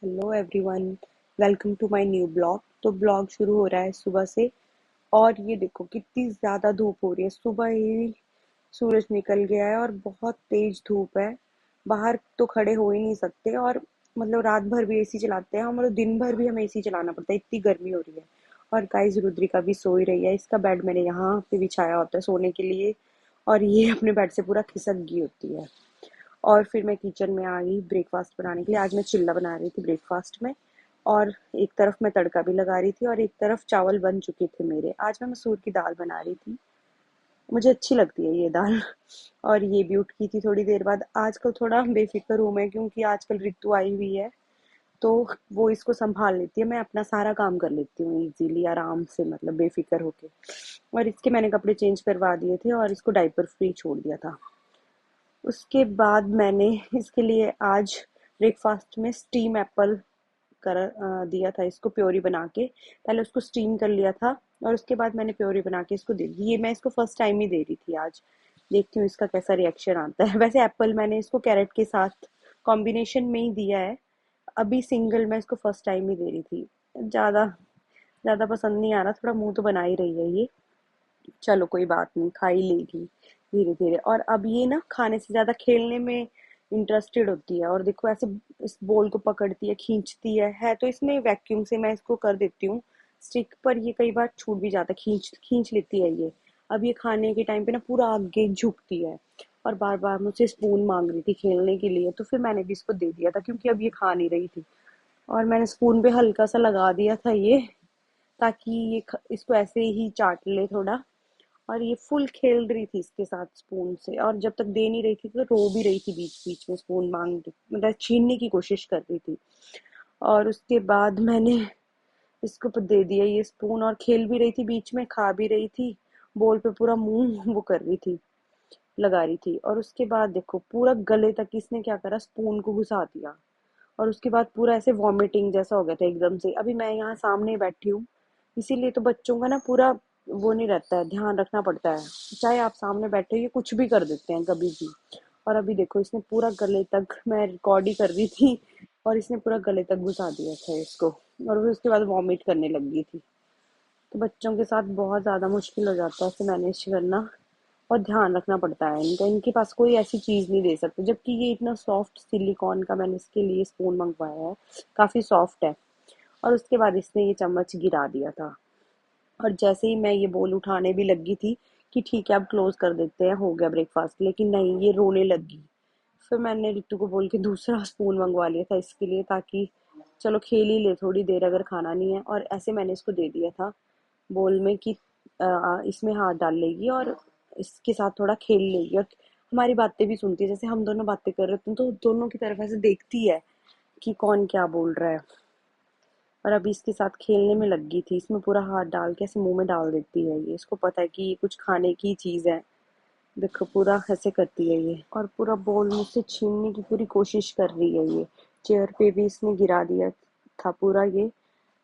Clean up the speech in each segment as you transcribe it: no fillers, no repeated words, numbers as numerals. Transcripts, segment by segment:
Hello everyone, welcome to my new blog. तो blog शुरू हो रहा है सुबह से। और ये देखो कितनी ज़्यादा धूप हो रही है। सुबह ही सूरज निकल गया है और बहुत तेज धूप है। बाहर तो खड़े हो ही नहीं सकते। और मतलब रात भर भी एसी चलाते हैं हम और दिन भर भी हमें एसी चलाना पड़ता है, इतनी गर्मी हो रही है। और गाइस रुद्रिका भी सो ही रही है। इसका बेड मैंने यहाँ पे बिछाया होता है सोने के लिए, और ये अपने बेड से पूरा खिसक गई होती है। और फिर मैं किचन में आ गई ब्रेकफास्ट बनाने के लिए। आज मैं चिल्ला बना रही थी ब्रेकफास्ट में। और एक तरफ मैं तड़का भी लगा रही थी और एक तरफ चावल बन चुके थे मेरे। आज मैं मसूर की दाल बना रही थी, मुझे अच्छी लगती है ये दाल। और ये भी उठ गई थी थोड़ी देर बाद। आजकल थोड़ा बेफिक्र हूँ मैं, क्योंकि आजकल ऋतु आई हुई है, तो वो इसको संभाल लेती है। मैं अपना सारा काम कर लेती हूँ इजीली, आराम से, मतलब बेफिक्र होके। और इसके मैंने कपड़े चेंज करवा दिए थे और इसको डाइपर फ्री छोड़ दिया था। उसके बाद मैंने इसके लिए आज ब्रेकफास्ट में स्टीम एप्पल दिया था इसको, प्योरी बना के। पहले उसको स्टीम कर लिया था और उसके बाद मैंने प्योरी बना के इसको दे दी। ये मैं इसको फर्स्ट टाइम ही दे रही थी आज। देखती हूँ इसका कैसा रिएक्शन आता है। वैसे एप्पल मैंने इसको कैरेट के साथ कॉम्बिनेशन में ही दिया है। अभी सिंगल मैं इसको फर्स्ट टाइम ही दे रही थी। ज़्यादा ज़्यादा पसंद नहीं आ रहा, थोड़ा मुंह तो बना ही रही है ये। चलो कोई बात नहीं, खा ही लेगी धीरे धीरे। और अब ये ना खाने से ज्यादा खेलने में इंटरेस्टेड होती है। और देखो ऐसे इस बॉल को पकड़ती है, खींचती है तो इसमें वैक्यूम से मैं इसको कर देती हूँ स्टिक पर। ये कई बार छूट भी जाता है, खींच खींच लेती है ये। अब ये खाने के टाइम पे ना पूरा आगे झुकती है और बार बार मुझसे स्पून मांग रही थी खेलने के लिए। तो फिर मैंने भी इसको दे दिया था, क्योंकि अब ये खा नहीं रही थी। और मैंने स्पून पे हल्का सा लगा दिया था ये, ताकि ये इसको ऐसे ही चाट ले थोड़ा। और ये फुल खेल रही थी इसके साथ स्पून से, और जब तक दे नहीं रही थी तो रो भी रही थी बीच बीच में, स्पून मांग मतलब छीनने की कोशिश कर रही थी। और उसके बाद मैंने इसको दे दिया ये स्पून, और खेल भी रही थी बीच में, खा भी रही थी। बोल पे पूरा मुंह वो कर रही थी, लगा रही थी। और उसके बाद देखो पूरा गले तक इसने क्या करा, स्पून को घुसा दिया। और उसके बाद पूरा ऐसे वॉमिटिंग जैसा हो गया था एकदम से। अभी मैं यहाँ सामने बैठी हूँ, इसीलिए तो बच्चों का ना पूरा वो नहीं रहता है, ध्यान रखना पड़ता है। चाहे आप सामने बैठे, ये कुछ भी कर देते हैं कभी भी। और अभी देखो इसने पूरा गले तक, मैं रिकॉर्ड ही कर रही थी और इसने पूरा गले तक घुसा दिया था इसको। और फिर उसके बाद वॉमिट करने लग गई थी। तो बच्चों के साथ बहुत ज़्यादा मुश्किल हो जाता है इसे मैनेज करना। और ध्यान रखना पड़ता है इनका, इनके पास कोई ऐसी चीज़ नहीं दे सकते। जबकि ये इतना सॉफ्ट सिलिकॉन का मैंने इसके लिए स्पून मंगवाया है, काफ़ी सॉफ्ट है। और उसके बाद इसने ये चम्मच गिरा दिया था। और जैसे ही मैं ये बोल उठाने भी लगी थी कि ठीक है अब क्लोज कर देते हैं, हो गया ब्रेकफास्ट, लेकिन नहीं, ये रोने लगी। फिर मैंने रितु को बोल के दूसरा स्पून मंगवा लिया था इसके लिए, ताकि चलो खेल ही ले थोड़ी देर, अगर खाना नहीं है। और ऐसे मैंने इसको दे दिया था बोल में कि इसमें हाथ डाल लेगी और इसके साथ थोड़ा खेल लेगी। और हमारी बातें भी सुनती है, जैसे हम दोनों बातें कर रहे होते हैं तो दोनों की तरफ ऐसे देखती है कि कौन क्या बोल रहा है। और अभी इसके साथ खेलने में लग गई थी, इसमें पूरा हाथ डाल के ऐसे मुंह में डाल देती है ये। इसको पता है कि ये कुछ खाने की चीज है। देखो पूरा ऐसे करती है ये, और पूरा बॉल मुझसे छीनने की पूरी कोशिश कर रही है ये। चेयर पे भी इसने गिरा दिया था पूरा ये,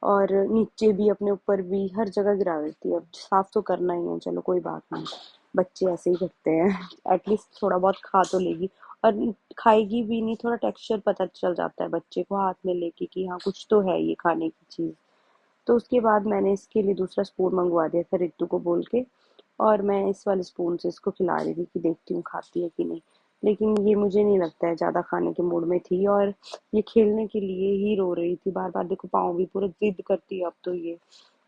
और नीचे भी, अपने ऊपर भी, हर जगह गिरा देती है। अब साफ तो करना ही है, चलो कोई बात नहीं, बच्चे ऐसे ही करते हैं। एटलीस्ट थोड़ा बहुत खा तो लेगी। और खाएगी भी नहीं, थोड़ा टेक्सचर पता चल जाता है बच्चे को हाथ में लेके कि हाँ कुछ तो है ये खाने की चीज। तो उसके बाद मैंने इसके लिए दूसरा स्पून मंगवा दिया था रितु को बोल के। और मैं इस वाले स्पून से इसको खिला रही थी कि देखती हूँ खाती है कि नहीं। लेकिन ये मुझे नहीं लगता है ज्यादा खाने के मूड में थी, और ये खेलने के लिए ही रो रही थी बार बार। देखो पाँव भी पूरा जिद करती है अब तो ये,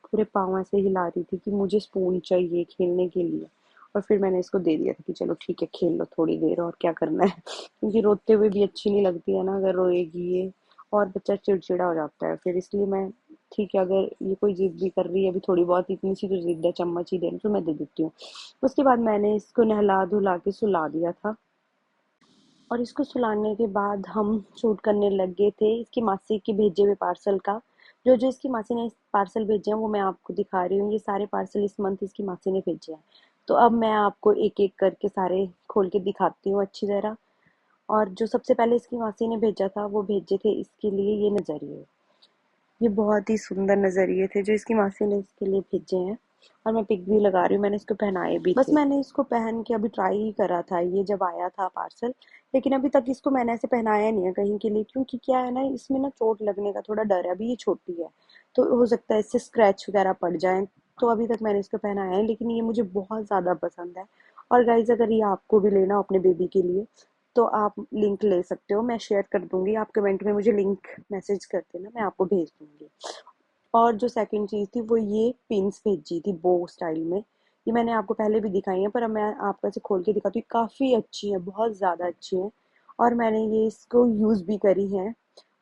पूरे पाँव ऐसे हिला रही थी कि मुझे स्पून चाहिए खेलने के लिए। और फिर मैंने इसको दे दिया था कि चलो ठीक है खेल लो थोड़ी देर, और क्या करना है। क्योंकि रोते हुए भी अच्छी नहीं लगती है ना अगर रोएगी ये, और बच्चा चिड़चिड़ा हो जाता है फिर। इसलिए मैं, ठीक है अगर ये कोई जिद भी कर रही है अभी थोड़ी बहुत, इतनी सी तो जिद है चम्मच ही देना, तो मैं दे देती हूँ। उसके बाद मैंने इसको नहला धुला के सुला दिया था। और इसको सुलाने के बाद हम शूट करने लग गए थे इसकी मासी के भेजे हुए पार्सल का। जो जो इसकी मासी ने पार्सल भेजे हैं वो मैं आपको दिखा रही हूँ। ये सारे पार्सल इस मंथ इसकी मासी ने भेजे हैं। तो अब मैं आपको एक एक करके सारे खोल के दिखाती हूँ अच्छी तरह। और जो सबसे पहले इसकी मासी ने भेजा था, वो भेजे थे इसके लिए ये नजरिए। ये बहुत ही सुंदर नजरिए थे जो इसकी मासी ने इसके लिए भेजे हैं। और मैं पिक भी लगा रही हूँ, मैंने इसको पहनाए भी बस थे। मैंने इसको पहन के अभी ट्राई ही करा था ये जब आया था पार्सल, लेकिन अभी तक इसको मैंने ऐसे पहनाया नहीं है कहीं के लिए, क्योंकि क्या है ना, इसमें ना चोट लगने का थोड़ा डर है। अभी ये छोटी है तो हो सकता है इससे स्क्रैच वगैरह पड़ जाए, तो अभी तक मैंने इसको पहनाया है, लेकिन ये मुझे बहुत ज़्यादा पसंद है। और गाइज अगर ये आपको भी लेना हो अपने बेबी के लिए तो आप लिंक ले सकते हो, मैं शेयर कर दूंगी, आप कमेंट में मुझे लिंक मैसेज कर देना, मैं आपको भेज दूंगी। और जो सेकंड चीज़ थी वो ये पिन्स भेजी थी बो स्टाइल में। ये मैंने आपको पहले भी दिखाई है, पर अब मैं आपको ऐसे खोल के दिखाती हूँ, काफ़ी अच्छी है, बहुत ज़्यादा अच्छी है। और मैंने ये इसको यूज़ भी करी है,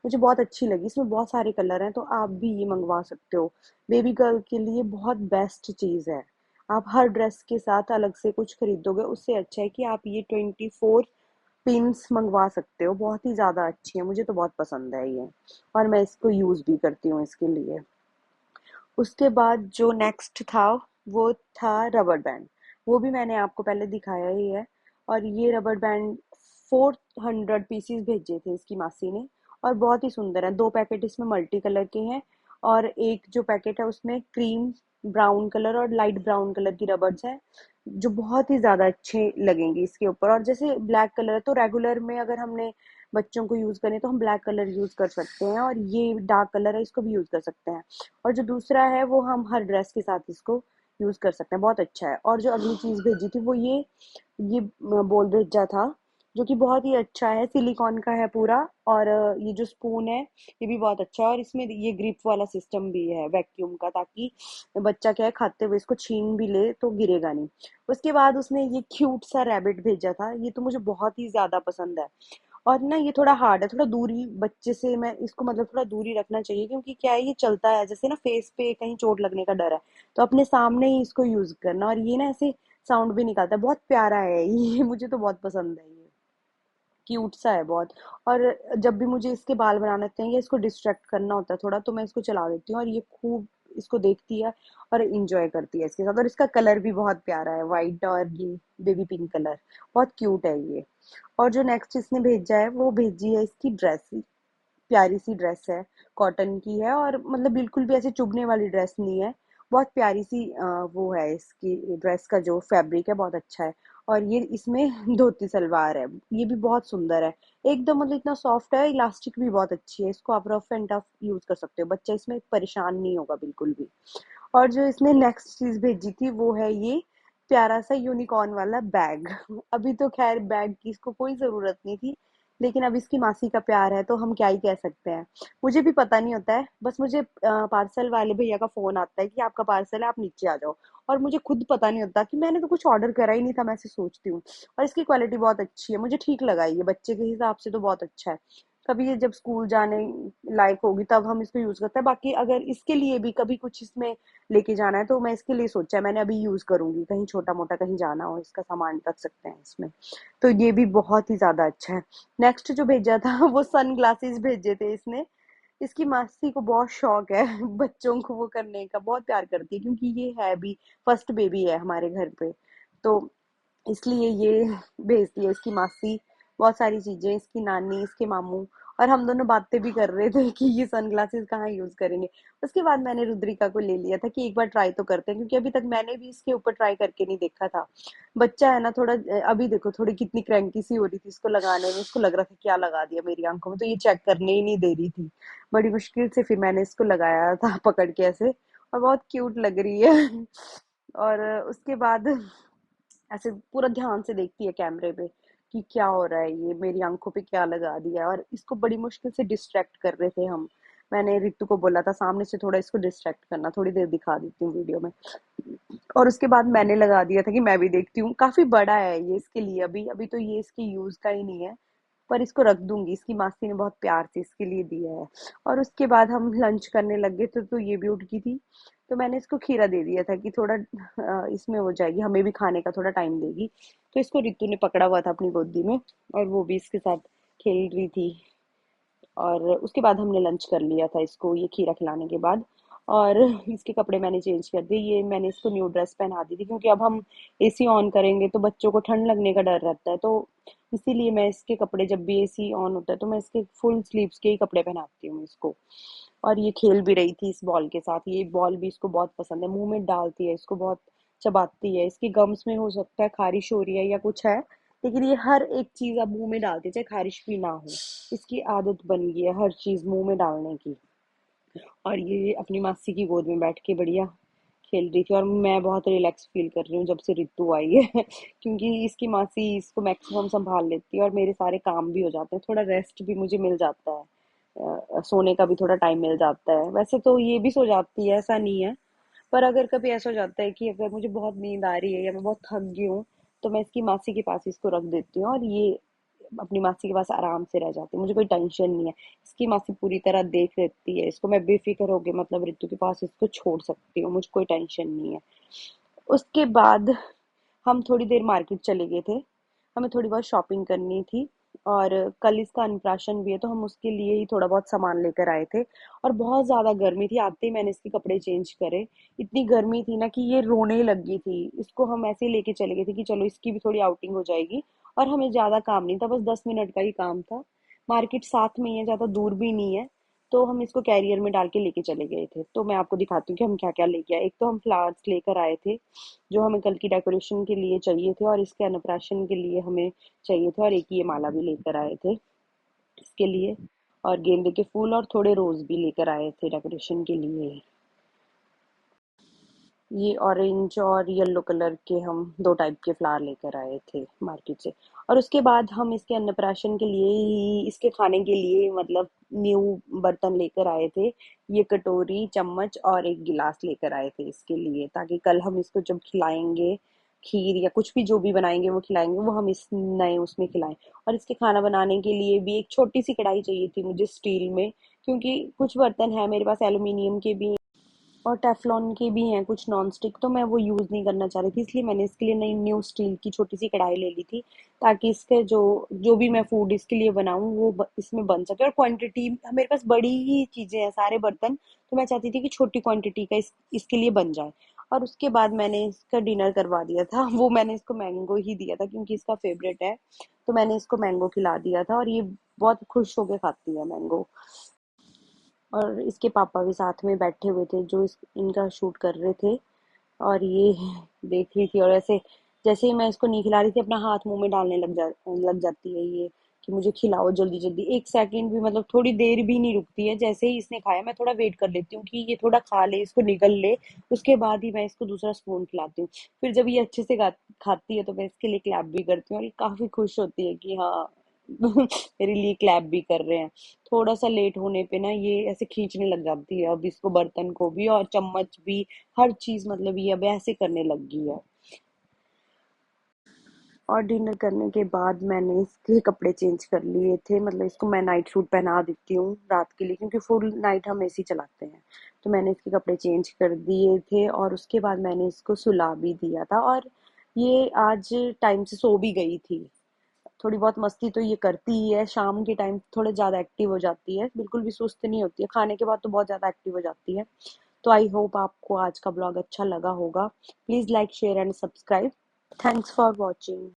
मुझे बहुत अच्छी लगी। इसमें बहुत सारे कलर हैं, तो आप भी ये मंगवा सकते हो। बेबी गर्ल के लिए बहुत बेस्ट चीज़ है। आप हर ड्रेस के साथ अलग से कुछ खरीदोगे, उससे अच्छा है कि आप ये 24 पिन्स मंगवा सकते हो। बहुत ही ज़्यादा अच्छी है, मुझे तो बहुत पसंद है ये, और मैं इसको यूज़ भी करती हूँ इसके लिए। उसके बाद जो नेक्स्ट था वो था रबर बैंड। वो भी मैंने आपको पहले दिखाया ही है। और ये रबर बैंड 400 पीसीस भेजे थे इसकी मासी ने, और बहुत ही सुंदर है। 2 पैकेट इसमें मल्टी कलर के हैं, और एक जो पैकेट है उसमें क्रीम ब्राउन कलर और लाइट ब्राउन कलर की रबर्स हैं, जो बहुत ही ज्यादा अच्छे लगेंगे इसके ऊपर। और जैसे ब्लैक कलर है तो रेगुलर में अगर हमने बच्चों को यूज करें तो हम ब्लैक कलर यूज कर सकते हैं, और ये डार्क कलर है इसको भी यूज कर सकते हैं। और जो दूसरा है वो हम हर ड्रेस के साथ इसको यूज कर सकते हैं, बहुत अच्छा है। और जो अगली चीज भेजी थी वो ये बोल भेजा था, जो कि बहुत ही अच्छा है, सिलिकॉन का है पूरा। और ये जो स्पून है ये भी बहुत अच्छा है, और इसमें ये ग्रिप वाला सिस्टम भी है वैक्यूम का, ताकि बच्चा क्या है खाते हुए इसको छीन भी ले तो गिरेगा नहीं। उसके बाद उसने ये क्यूट सा रैबिट भेजा था, ये तो मुझे बहुत ही ज्यादा पसंद है। और ना ये थोड़ा हार्ड है, थोड़ा दूरी बच्चे से मैं इसको मतलब थोड़ा दूरी रखना चाहिए, क्योंकि क्या है ये चलता है, जैसे ना फेस पे कहीं चोट लगने का डर है, तो अपने सामने ही इसको यूज करना। और ये ना ऐसे साउंड भी निकालता है, बहुत प्यारा है ये मुझे तो बहुत पसंद है ये, क्यूट सा है बहुत। और जब भी मुझे इसके बाल बनाने होते हैं या इसको डिस्ट्रैक्ट करना होता है थोड़ा, तो मैं इसको चला देती हूँ और ये खूब इसको देखती है और इंजॉय करती है इसके साथ। और इसका कलर भी बहुत प्यारा है, वाइट और ये बेबी पिंक कलर, बहुत क्यूट है ये। और जो नेक्स्ट इसने भेजा है वो भेजी है इसकी ड्रेस, प्यारी सी ड्रेस है, कॉटन की है, और मतलब बिल्कुल भी ऐसे चुभने वाली ड्रेस नहीं है, बहुत प्यारी सी वो है इसकी ड्रेस का जो फैब्रिक है बहुत अच्छा है। और ये इसमें धोती सलवार है, ये भी बहुत सुंदर है, एकदम मतलब इतना सॉफ्ट है, इलास्टिक भी बहुत अच्छी है, इसको आप रफ एंड टफ यूज कर सकते हो, बच्चा इसमें परेशान नहीं होगा बिल्कुल भी। और जो इसने नेक्स्ट चीज भेजी थी वो है ये प्यारा सा यूनिकॉर्न वाला बैग अभी तो खैर बैग की इसको कोई जरूरत नहीं थी, लेकिन अब इसकी मासी का प्यार है तो हम क्या ही कह सकते हैं। मुझे भी पता नहीं होता है, बस मुझे पार्सल वाले भैया का फोन आता है कि आपका पार्सल है, आप नीचे आ जाओ। और मुझे खुद पता नहीं होता कि मैंने तो कुछ ऑर्डर करा ही नहीं था, मैं ऐसे सोचती हूँ। और इसकी क्वालिटी बहुत अच्छी है, मुझे ठीक लगा, ये बच्चे के हिसाब से तो बहुत अच्छा है। कभी ये जब स्कूल जाने लायक होगी तब हम इसको यूज करते हैं, बाकी अगर इसके लिए भी कभी कुछ इसमें लेके जाना है तो मैं इसके लिए सोचा है, मैंने अभी यूज करूंगी, कहीं छोटा मोटा कहीं जाना हो इसका सामान रख सकते हैं इसमें। तो ये भी बहुत ही ज्यादा अच्छा है। नेक्स्ट जो भेजा था वो सन ग्लासेस भेजे थे इसने। इसकी मासी को बहुत शौक है बच्चों को वो करने का, बहुत प्यार करती है, क्योंकि ये है भी फर्स्ट बेबी है हमारे घर पे, तो इसलिए ये भेजती है इसकी मासी बहुत सारी चीजें, इसकी नानी, इसके मामू। और हम दोनों बातें भी कर रहे थे कि ये सनग्लासेस कहाँ यूज करेंगे। उसके बाद मैंने रुद्रिका को ले लिया था कि एक बार ट्राई तो करते हैं, क्योंकि अभी तक मैंने भी इसके ऊपर ट्राई करके नहीं देखा था। बच्चा है ना थोड़ा, अभी देखो थोड़ी कितनी क्रैंकी सी हो रही थी इसको लगाने में, इसको लग रहा था क्या लगा दिया मेरी आंखों में, तो ये चेक करने ही नहीं दे रही थी। बड़ी मुश्किल से फिर मैंने इसको लगाया था पकड़ के ऐसे, और बहुत क्यूट लग रही है और उसके बाद ऐसे पूरा ध्यान से देखती है कैमरे पे कि क्या हो रहा है, ये मेरी आंखों पे क्या लगा दिया। और इसको बड़ी मुश्किल से डिस्ट्रैक्ट कर रहे थे हम, मैंने रितु को बोला था सामने से थोड़ा इसको डिस्ट्रैक्ट करना, थोड़ी देर दिखा देती हूँ वीडियो में। और उसके बाद मैंने लगा दिया था कि मैं भी देखती हूँ, काफी बड़ा है ये इसके लिए, अभी अभी तो ये इसके यूज का ही नहीं है, पर इसको रख दूंगी, इसकी मासी ने बहुत प्यार से इसके लिए दिया है। और उसके बाद हम लंच करने लग गए तो ये भी उठ गई थी, तो मैंने इसको खीरा दे दिया था कि थोड़ा इसमें हो जाएगी, हमें भी खाने का थोड़ा टाइम देगी। तो इसको रितु ने पकड़ा हुआ था अपनी गोदी में, और वो भी इसके साथ खेल रही थी। और उसके बाद हमने लंच कर लिया था इसको ये खीरा खिलाने के बाद। और इसके कपड़े मैंने चेंज कर दिए, ये मैंने इसको न्यू ड्रेस पहना दी थी, क्योंकि अब हम एसी ऑन करेंगे तो बच्चों को ठंड लगने का डर रहता है, तो इसीलिए मैं इसके कपड़े, जब भी एसी ऑन होता है तो मैं इसके फुल स्लीव्स के ही कपड़े पहनाती हूँ इसको। और ये खेल भी रही थी इस बॉल के साथ, ये बॉल भी इसको बहुत पसंद है, मुंह में डालती है, इसको बहुत चबाती है। इसकी गम्स में हो सकता है खारिश हो रही है या कुछ है, लेकिन ये हर एक चीज अब मुंह में डालती है, चाहे खारिश भी ना हो। इसकी आदत बन गई है हर चीज मुंह में डालने की। और ये अपनी मासी की गोद में बैठ के बढ़िया खेल रही थी, और मैं बहुत रिलैक्स फील कर रही हूँ जब से रितु आई है क्योंकि इसकी मासी इसको मैक्सिमम संभाल लेती है और मेरे सारे काम भी हो जाते हैं, थोड़ा रेस्ट भी मुझे मिल जाता है। सोने का भी थोड़ा टाइम मिल जाता है। वैसे तो ये भी सो जाती है, ऐसा नहीं है, पर अगर कभी ऐसा हो जाता है कि अगर मुझे बहुत नींद आ रही है या मैं बहुत थक गई हूँ, तो मैं इसकी मासी के पास इसको रख देती हूँ और ये अपनी मासी के पास आराम से रह जाती है, मुझे कोई टेंशन नहीं है। इसकी मासी पूरी तरह देख लेती है इसको, मैं बेफिक्र होके मतलब ऋतु के पास इसको छोड़ सकती हूँ, मुझे कोई टेंशन नहीं है। उसके बाद हम थोड़ी देर मार्केट चले गए थे, हमें थोड़ी बहुत शॉपिंग करनी थी, और कल इसका अन्नप्राशन भी है तो हम उसके लिए ही थोड़ा बहुत सामान लेकर आए थे। और बहुत ज़्यादा गर्मी थी, आते ही मैंने इसके कपड़े चेंज करे। इतनी गर्मी थी ना कि ये रोने लग गई थी, इसको हम ऐसे ही लेके चले गए थे कि चलो इसकी भी थोड़ी आउटिंग हो जाएगी। और हमें ज़्यादा काम नहीं था, बस 10 मिनट का ही काम था, मार्केट साथ में ही है, ज़्यादा दूर भी नहीं है। तो हम इसको कैरियर में डाल के लेके चले गए थे। तो मैं आपको दिखाती हूँ कि हम क्या क्या लेके आए। एक तो हम फ्लावर्स लेकर आए थे जो हमें कल की डेकोरेशन के लिए चाहिए थे, और इसके अन्नप्राशन के लिए हमें चाहिए थे, और एक ये माला भी लेकर आए थे इसके लिए। और गेंदे के फूल और थोड़े रोज भी लेकर आए थे डेकोरेशन के लिए। ये ऑरेंज और येलो कलर के हम दो टाइप के फ्लावर लेकर आए थे मार्केट से। और उसके बाद हम इसके अन्नप्राशन के लिए ही, इसके खाने के लिए मतलब न्यू बर्तन लेकर आए थे। ये कटोरी, चम्मच और एक गिलास लेकर आए थे इसके लिए, ताकि कल हम इसको जब खिलाएंगे, खीर या कुछ भी जो भी बनाएंगे वो खिलाएंगे, वो हम इस नए उसमें खिलाएं। और इसके खाना बनाने के लिए भी एक छोटी सी कढ़ाई चाहिए थी मुझे स्टील में, क्योंकि कुछ बर्तन है मेरे पास एल्यूमिनियम के भी और टेफ्लॉन के भी हैं कुछ नॉन स्टिक, तो मैं वो यूज़ नहीं करना चाह रही थी, इसलिए मैंने इसके लिए नई न्यू स्टील की छोटी सी कढ़ाई ले ली थी, ताकि इसके जो जो भी मैं फूड इसके लिए बनाऊं वो इसमें बन सके। और क्वांटिटी मेरे पास बड़ी ही चीज़ें हैं, सारे बर्तन, तो मैं चाहती थी कि छोटी क्वांटिटी का इसके लिए बन जाए। और उसके बाद मैंने इसका डिनर करवा दिया था, वो मैंने इसको मैंगो ही दिया था क्योंकि इसका फेवरेट है, तो मैंने इसको मैंगो खिला दिया था, और ये बहुत खुश होकर खाती है मैंगो। और इसके पापा भी साथ में बैठे हुए थे जो इनका शूट कर रहे थे, और ये देख रही थी। और ऐसे जैसे ही मैं इसको नहीं खिला रही थी, अपना हाथ मुंह में डालने लग जाती है ये, कि मुझे खिलाओ जल्दी जल्दी। एक सेकंड भी मतलब थोड़ी देर भी नहीं रुकती है, जैसे ही इसने खाया मैं थोड़ा वेट कर लेती हूँ कि ये थोड़ा खा ले, इसको निगल ले, उसके बाद ही मैं इसको दूसरा स्पून खिलाती हूँ। फिर जब ये अच्छे से खाती है तो मैं इसके लिए क्लैप भी करती हूँ, और ये काफी खुश होती है कि हाँ मेरे लिए क्लैप भी कर रहे हैं। थोड़ा सा लेट होने पे ना ये ऐसे खींचने लग जाती है अब इसको, बर्तन को भी और चम्मच भी, हर चीज मतलब ये अब ऐसे करने लग गई है। और डिनर करने के बाद मैंने इसके कपड़े चेंज कर लिए थे, मतलब इसको मैं नाइट सूट पहना देती हूँ रात के लिए, क्योंकि फुल नाइट हम एसी चलाते हैं। तो मैंने इसके कपड़े चेंज कर दिए थे, और उसके बाद मैंने इसको सुला भी दिया था। और ये आज टाइम से सो भी गई थी। थोड़ी बहुत मस्ती तो ये करती ही है, शाम के टाइम थोड़ा ज्यादा एक्टिव हो जाती है, बिल्कुल भी सुस्त नहीं होती है, खाने के बाद तो बहुत ज्यादा एक्टिव हो जाती है। तो आई होप आपको आज का ब्लॉग अच्छा लगा होगा। Please like, share and subscribe. Thanks for watching.